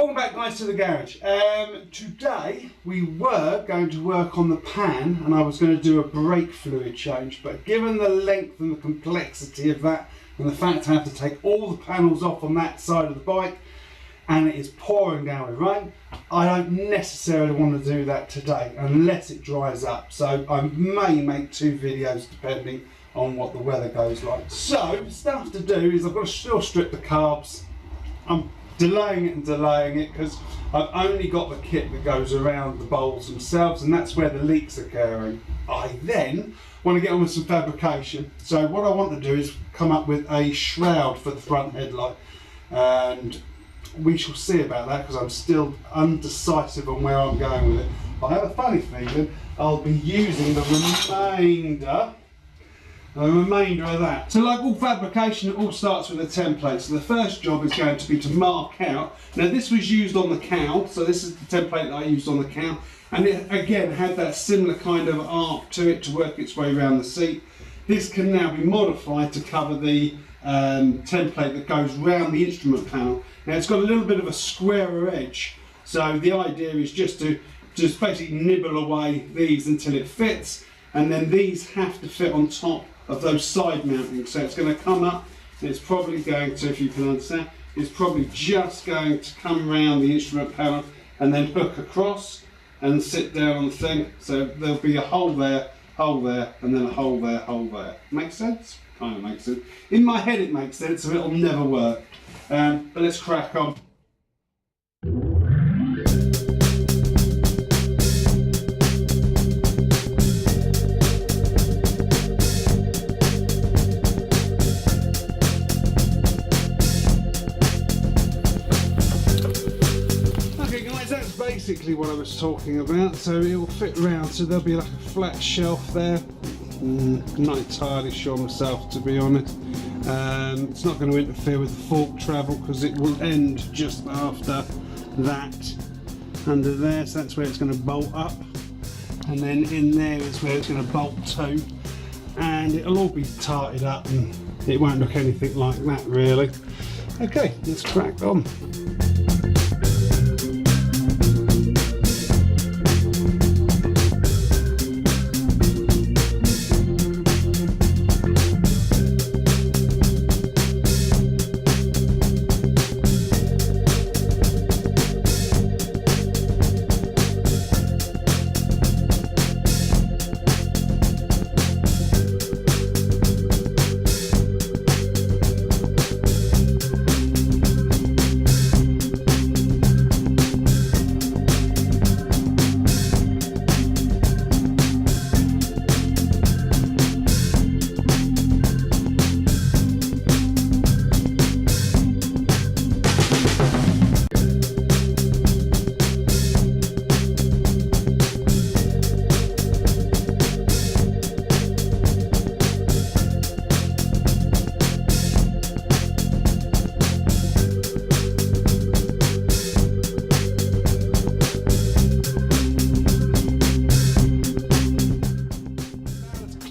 Welcome back guys to the garage. Today we were going to work on the pan and I was going to do a brake fluid change, but given the length and the complexity of that and the fact I have to take all the panels off on that side of the bike and it is pouring down with rain, I don't necessarily want to do that today unless it dries up. So I may make 2 videos depending on what the weather goes like. So stuff to do is I've got to still strip the carbs. I'm delaying it because I've only got the kit that goes around the bowls themselves, and that's where the leaks are occurring. I then want to get on with some fabrication. So what I want to do is come up with a shroud for the front headlight, and we shall see about that because I'm still undecisive on where I'm going with it. But I have a funny feeling I'll be using the remainder of that. So like all fabrication, it all starts with a template. So the first job is going to be to mark out. Now this was used on the cowl, so this is the template that I used on the cowl, and it again had that similar kind of arc to it to work its way around the seat. This can now be modified to cover the template that goes round the instrument panel. Now it's got a little bit of a squarer edge, so the idea is just to basically nibble away these until it fits, and then these have to fit on top of those side mountings. So it's going to come up, and it's probably going to, if you can understand, it's probably just going to come around the instrument panel and then hook across and sit down on the thing. So there'll be a hole there, and then a hole there, hole there. Makes sense? Kind of makes sense. In my head it makes sense, so it'll never work. But let's crack on. Basically what I was talking about, so it will fit round, so there'll be like a flat shelf there. Not entirely sure myself, to be honest. It's not going to interfere with the fork travel because it will end just after that under there, so that's where it's going to bolt up, and then in there is where it's going to bolt to, and it'll all be tarted up and it won't look anything like that really. Okay, let's crack on.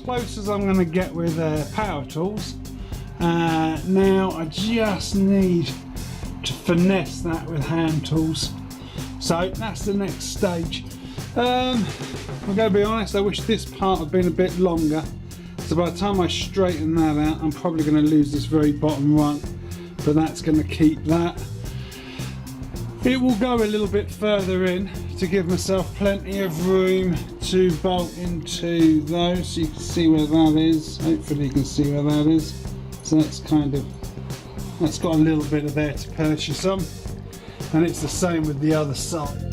Close as I'm going to get with power tools. Now I just need to finesse that with hand tools, so that's the next stage. I'm going to be honest, I wish this part had been a bit longer, so by the time I straighten that out I'm probably going to lose this very bottom rung, but that's going to keep that. It will go a little bit further in to give myself plenty of room to bolt into those, so you can see where that is. Hopefully you can see where that is. So that's got a little bit of there to purchase on, and it's the same with the other side.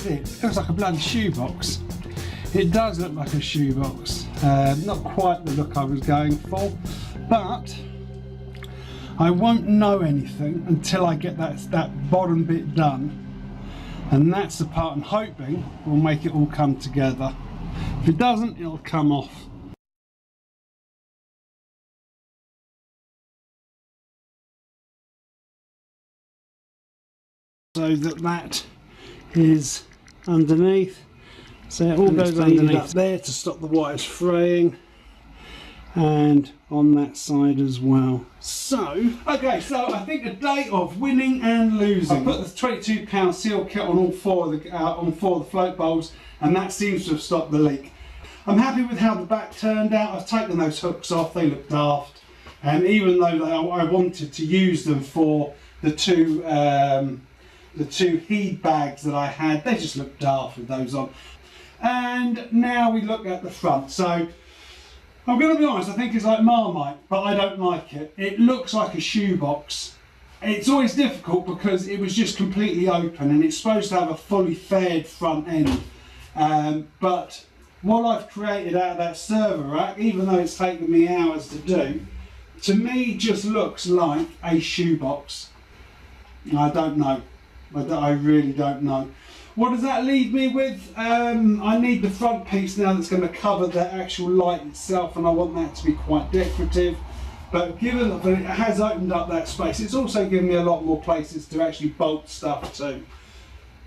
It looks like a bloody shoebox. It does look like a shoebox. Not quite the look I was going for. But I won't know anything until I get that bottom bit done, and that's the part I'm hoping will make it all come together. If it doesn't, it'll come off. So that is underneath, so it all goes underneath there to stop the wires fraying, and on that side as well. So, okay, so I think a day of winning and losing. I put the 22-pound seal kit on all four of the float bowls, and that seems to have stopped the leak. I'm happy with how the back turned out. I've taken those hooks off, they look daft, and even though I wanted to use them for the two heat bags that I had, they just look daft with those on. And now we look at the front. So I'm going to be honest, I think it's like Marmite, but I don't like it. It looks like a shoebox. It's always difficult because it was just completely open, and it's supposed to have a fully faired front end. But what I've created out of that server rack, even though it's taken me hours to do, to me just looks like a shoebox. I don't know. I really don't know. What does that leave me with? I need the front piece now that's going to cover the actual light itself, and I want that to be quite decorative. But given that it has opened up that space, it's also given me a lot more places to actually bolt stuff to,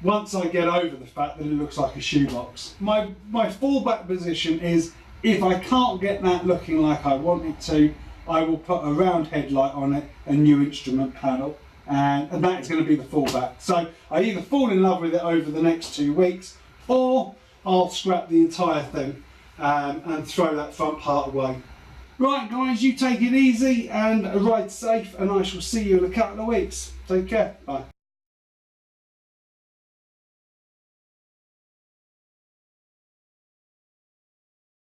once I get over the fact that it looks like a shoebox. My fallback position is, if I can't get that looking like I want it to, I will put a round headlight on it, a new instrument panel, and that is going to be the fallback. So I either fall in love with it over the next 2 weeks, or I'll scrap the entire thing and throw that front part away. Right guys, you take it easy and ride safe, and I shall see you in a couple of weeks. Take care, bye.